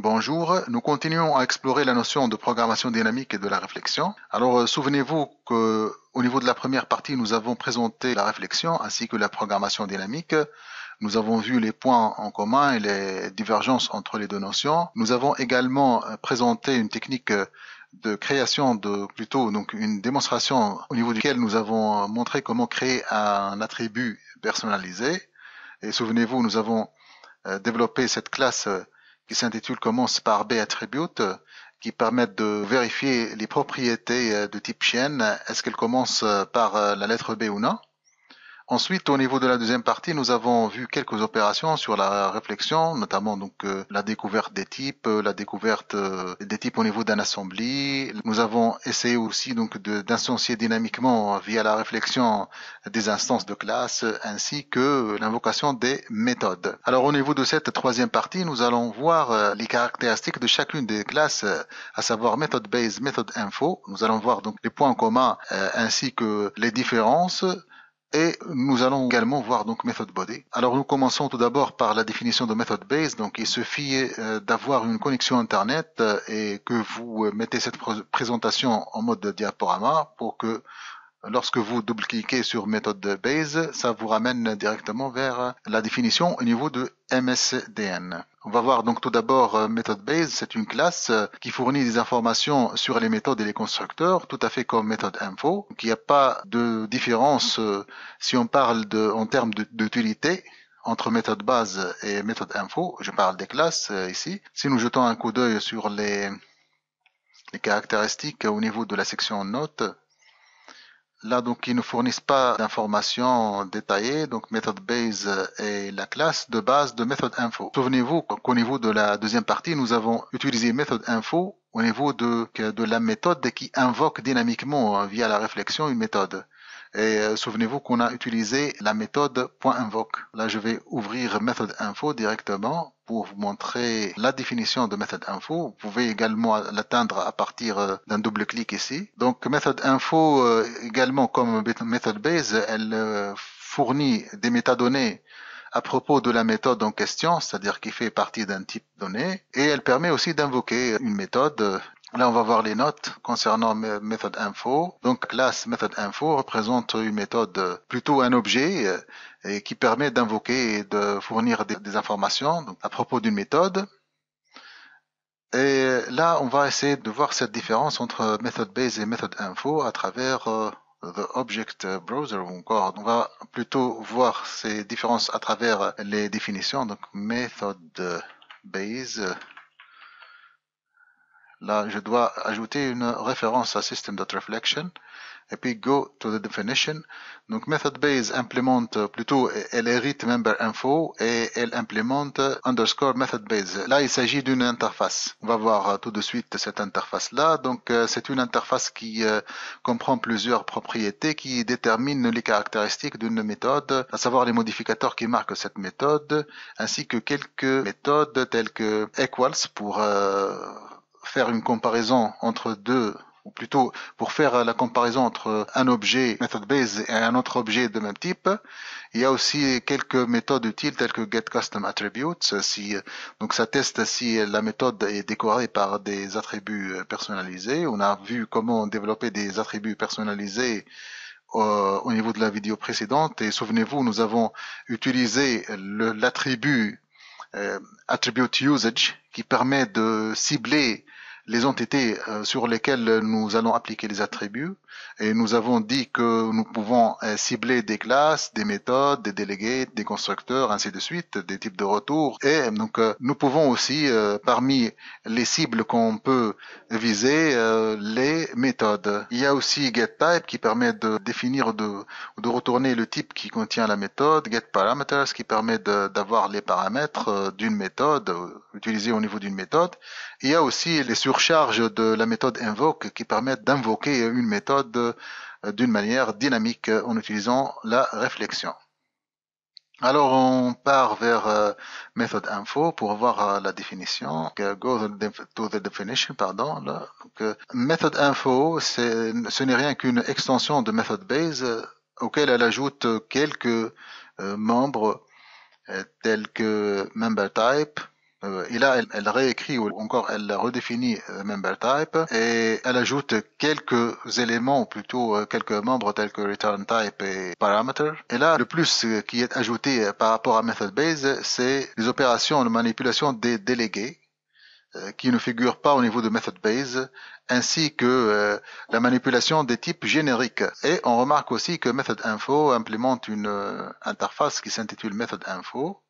Bonjour, nous continuons à explorer la notion de programmation dynamique et de la réflexion. Alors, souvenez-vous que au niveau de la première partie, nous avons présenté la réflexion ainsi que la programmation dynamique. Nous avons vu les points en commun et les divergences entre les deux notions. Nous avons également présenté une technique de création plutôt donc une démonstration au niveau duquel nous avons montré comment créer un attribut personnalisé. Et souvenez-vous, nous avons développé cette classe qui s'intitule commence par B-attribute qui permettent de vérifier les propriétés de type chaîne. Est-ce qu'elle commence par la lettre B ou non? Ensuite, au niveau de la deuxième partie, nous avons vu quelques opérations sur la réflexion, notamment donc la découverte des types, la découverte des types au niveau d'un assembly. Nous avons essayé aussi donc d'instancier dynamiquement via la réflexion des instances de classe, ainsi que l'invocation des méthodes. Alors au niveau de cette troisième partie, nous allons voir les caractéristiques de chacune des classes, à savoir method base, method info. Nous allons voir donc les points communs ainsi que les différences. Et nous allons également voir donc method body. Alors nous commençons tout d'abord par la définition de method base. Donc il suffit d'avoir une connexion internet et que vous mettez cette présentation en mode diaporama pour que lorsque vous double-cliquez sur méthode base, ça vous ramène directement vers la définition au niveau de MSDN. On va voir donc tout d'abord méthode base, c'est une classe qui fournit des informations sur les méthodes et les constructeurs, tout à fait comme méthode info. Donc, il n'y a pas de différence si on parle en termes d'utilité entre méthode base et méthode info. Je parle des classes ici. Si nous jetons un coup d'œil sur les caractéristiques au niveau de la section notes, là, donc, ils ne fournissent pas d'informations détaillées. Donc, method base est la classe de base de method info. Souvenez-vous qu'au niveau de la deuxième partie, nous avons utilisé method info au niveau de la méthode qui invoque dynamiquement via la réflexion une méthode. Et souvenez-vous qu'on a utilisé la méthode .invoke. Là, je vais ouvrir method info directement pour vous montrer la définition de method info. Vous pouvez également l'atteindre à partir d'un double clic ici. Donc, method info, également comme method base, elle fournit des métadonnées à propos de la méthode en question, c'est-à-dire qui fait partie d'un type donné, et elle permet aussi d'invoquer une méthode. Là, on va voir les notes concernant méthode info. Donc, classe méthode info représente une méthode, plutôt un objet, et qui permet d'invoquer et de fournir des informations donc, à propos d'une méthode. Et là, on va essayer de voir cette différence entre method base et method info à travers the object browser ou encore on va plutôt voir ces différences à travers les définitions. Donc, method base. Là, je dois ajouter une référence à system.reflection et puis go to the definition. Donc, method base implémente plutôt, elle hérite member info et elle implémente underscore method base. Là, il s'agit d'une interface. On va voir tout de suite cette interface-là. Donc, c'est une interface qui comprend plusieurs propriétés qui déterminent les caractéristiques d'une méthode, à savoir les modificateurs qui marquent cette méthode, ainsi que quelques méthodes telles que equals pour faire une comparaison entre deux, ou plutôt pour faire la comparaison entre un objet method base et un autre objet de même type. Il y a aussi quelques méthodes utiles telles que get custom attributes. Donc ça teste si la méthode est décorée par des attributs personnalisés. On a vu comment développer des attributs personnalisés au niveau de la vidéo précédente. Et souvenez-vous, nous avons utilisé l'attribut attribute usage qui permet de cibler les entités sur lesquelles nous allons appliquer les attributs. Et nous avons dit que nous pouvons cibler des classes, des méthodes, des délégués, des constructeurs, ainsi de suite, des types de retours. Et donc, nous pouvons aussi, parmi les cibles qu'on peut viser, les méthodes. Il y a aussi getType qui permet de définir, de retourner le type qui contient la méthode. getParameters qui permet d'avoir les paramètres d'une méthode, utilisés au niveau d'une méthode. Il y a aussi les surcharges de la méthode invoke qui permettent d'invoquer une méthode d'une manière dynamique en utilisant la réflexion. Alors on part vers method info pour voir la définition. Go to the definition, pardon. Là. Donc, method info, ce n'est rien qu'une extension de method base auquel elle ajoute quelques membres tels que member type, Et là, elle réécrit ou encore elle redéfinit member type et elle ajoute quelques éléments ou plutôt quelques membres tels que return type et parameter. Et là, le plus qui est ajouté par rapport à method base, c'est les opérations de manipulation des délégués qui ne figurent pas au niveau de method base, ainsi que la manipulation des types génériques. Et on remarque aussi que method info implémente une interface qui s'intitule method info.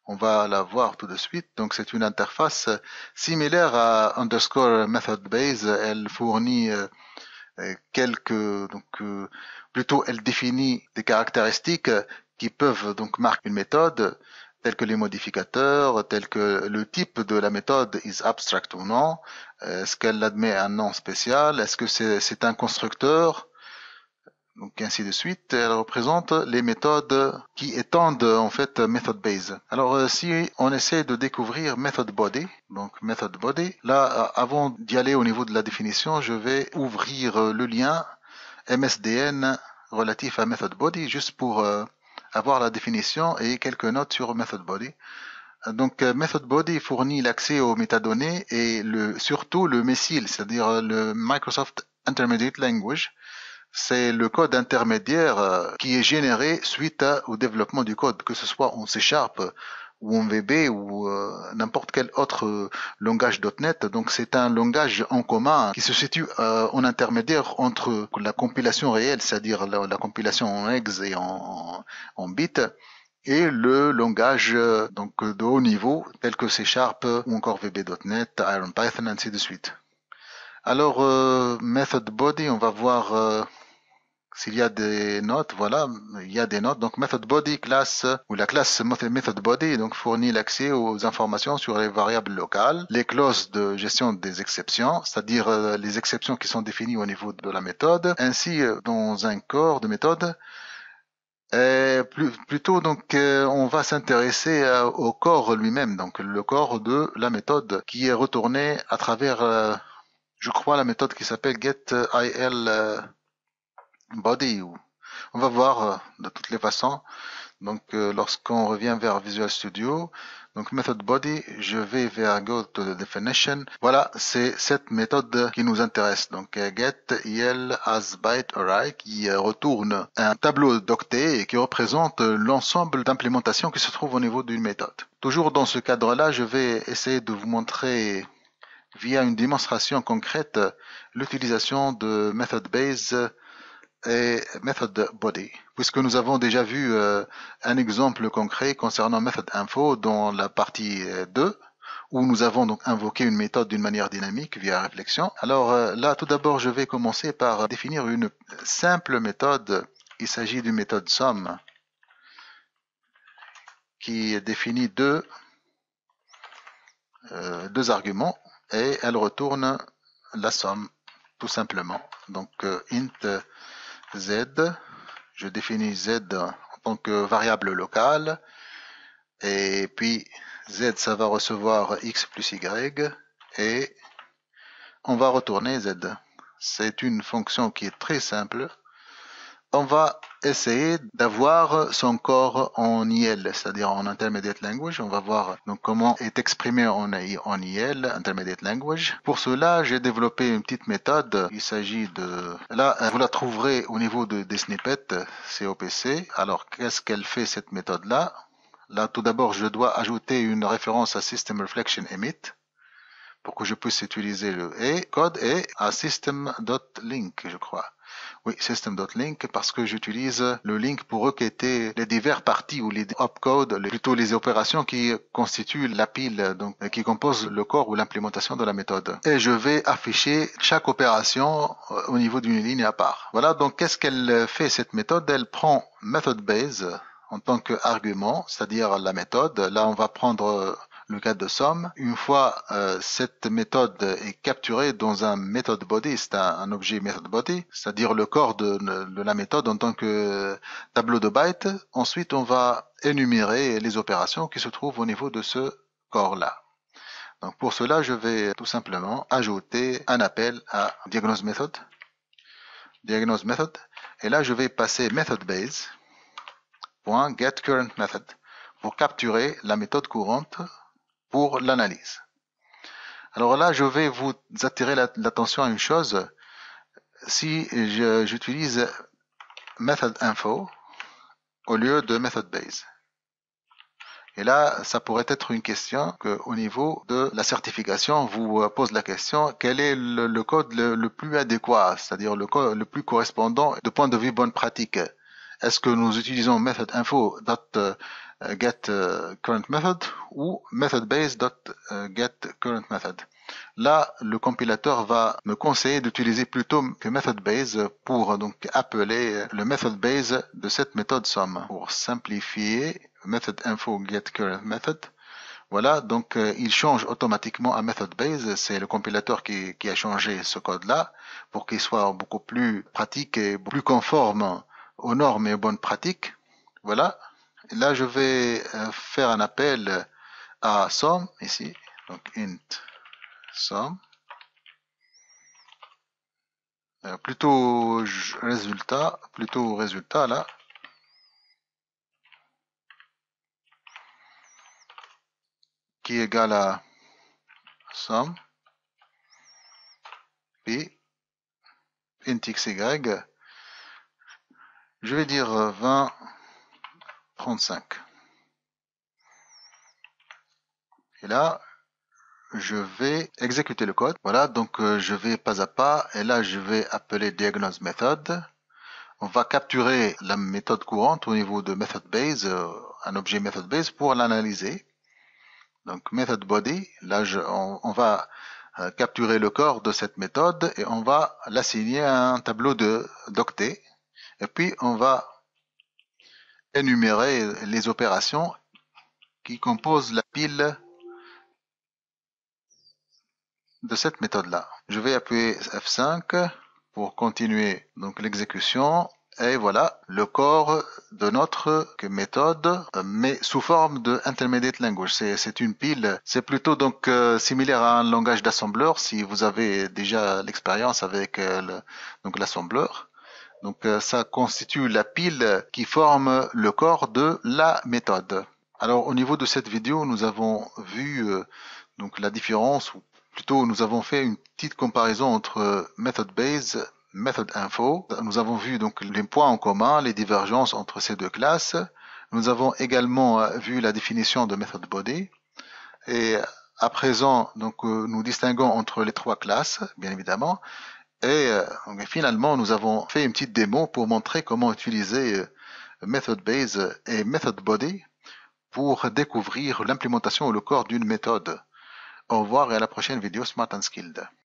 On va la voir tout de suite. Donc, c'est une interface similaire à underscore method base. Elle fournit plutôt, elle définit des caractéristiques qui peuvent donc marquer une méthode, tels que les modificateurs, tels que le type de la méthode is abstract ou non. Est-ce qu'elle admet un nom spécial? Est-ce que c'est un constructeur? Donc ainsi de suite, elle représente les méthodes qui étendent en fait method base. Alors si on essaie de découvrir method body, donc method body, là avant d'y aller au niveau de la définition, je vais ouvrir le lien MSDN relatif à method body juste pour avoir la définition et quelques notes sur method body. Donc method body fournit l'accès aux métadonnées et surtout le MESIL, c'est-à-dire le Microsoft Intermediate Language. C'est le code intermédiaire qui est généré suite au développement du code, que ce soit en C# ou en VB ou n'importe quel autre langage .NET. Donc c'est un langage en commun qui se situe en intermédiaire entre la compilation réelle, c'est-à-dire la compilation en ex et en bit, et le langage donc de haut niveau tel que C# ou encore VB.NET, IronPython, ainsi de suite. Alors method body, on va voir s'il y a des notes, voilà, il y a des notes. Donc method body classe ou la classe method body donc fournit l'accès aux informations sur les variables locales, les clauses de gestion des exceptions, c'est-à-dire les exceptions qui sont définies au niveau de la méthode, ainsi dans un corps de méthode. Plutôt donc on va s'intéresser au corps lui-même, donc le corps de la méthode qui est retourné à travers, je crois, la méthode qui s'appelle getIL body. On va voir de toutes les façons. Donc lorsqu'on revient vers Visual Studio, donc method body, je vais vers go to the definition. Voilà, c'est cette méthode qui nous intéresse. Donc get il as byte array qui retourne un tableau d'octets et qui représente l'ensemble d'implémentations qui se trouvent au niveau d'une méthode. Toujours dans ce cadre-là, je vais essayer de vous montrer via une démonstration concrète l'utilisation de method base et method body, puisque nous avons déjà vu un exemple concret concernant method info dans la partie 2, où nous avons donc invoqué une méthode d'une manière dynamique via réflexion. Alors là, tout d'abord, je vais commencer par définir une simple méthode. Il s'agit d'une méthode sum qui définit deux arguments et elle retourne la somme tout simplement. Donc int z, je définis z en tant que variable locale, et puis z ça va recevoir x plus y, et on va retourner z. C'est une fonction qui est très simple. On va essayer d'avoir son corps en IL, c'est-à-dire en Intermediate Language. On va voir donc comment est exprimé en IL, Intermediate Language. Pour cela, j'ai développé une petite méthode. Il s'agit de... Là, vous la trouverez au niveau des snippets, COPC. Alors, qu'est-ce qu'elle fait cette méthode-là? Là, tout d'abord, je dois ajouter une référence à System Reflection Emit pour que je puisse utiliser le code et à system.link, je crois. Oui, system.link, parce que j'utilise le link pour requêter les diverses parties ou les opcodes, plutôt les opérations qui constituent la pile, donc qui compose le corps ou l'implémentation de la méthode. Et je vais afficher chaque opération au niveau d'une ligne à part. Voilà, donc qu'est-ce qu'elle fait cette méthode? Elle prend method base en tant qu'argument, c'est-à-dire la méthode. Là, on va prendre le cas de somme. Une fois cette méthode est capturée dans un method body, c'est un objet method body, c'est-à-dire le corps de la méthode en tant que tableau de bytes. Ensuite, on va énumérer les opérations qui se trouvent au niveau de ce corps-là. Donc pour cela, je vais tout simplement ajouter un appel à diagnose method. Et là, je vais passer method base.getCurrentMethod pour capturer la méthode courante pour l'analyse. Alors là, je vais vous attirer l'attention à une chose. Si j'utilise method info au lieu de method base. Et là, ça pourrait être une question que, au niveau de la certification, vous pose la question, quel est le code le plus adéquat, c'est-à-dire le code le plus correspondant de point de vue bonne pratique? Est-ce que nous utilisons method info get current method ou method base get current method? Là, le compilateur va me conseiller d'utiliser plutôt que method base pour donc appeler le method base de cette méthode sum. Pour simplifier, method info get current method. Voilà, donc il change automatiquement à method base. C'est le compilateur qui a changé ce code-là pour qu'il soit beaucoup plus pratique et plus conforme aux normes et aux bonnes pratiques. Voilà. Et là, je vais faire un appel à sum ici. Donc int sum. Plutôt résultat là. Qui est égal à sum. Puis int xy. Je vais dire 20, 35. Et là, je vais exécuter le code. Voilà, donc je vais pas à pas. Et là, je vais appeler diagnose method. On va capturer la méthode courante au niveau de method base, un objet method base pour l'analyser. Donc method body, là on va capturer le corps de cette méthode et on va l'assigner à un tableau d'octets. Et puis on va énumérer les opérations qui composent la pile de cette méthode-là. Je vais appuyer F5 pour continuer donc l'exécution. Et voilà le corps de notre méthode, mais sous forme de intermediate language. C'est une pile. C'est plutôt donc similaire à un langage d'assembleur si vous avez déjà l'expérience avec donc l'assembleur. Donc ça constitue la pile qui forme le corps de la méthode. Alors au niveau de cette vidéo, nous avons vu donc la différence, ou plutôt nous avons fait une petite comparaison entre method base, method info. Nous avons vu donc les points en commun, les divergences entre ces deux classes. Nous avons également vu la définition de method body. Et à présent, donc nous distinguons entre les trois classes, bien évidemment. Et finalement, nous avons fait une petite démo pour montrer comment utiliser method base et method body pour découvrir l'implémentation ou le corps d'une méthode. Au revoir et à la prochaine vidéo Smart and Skilled.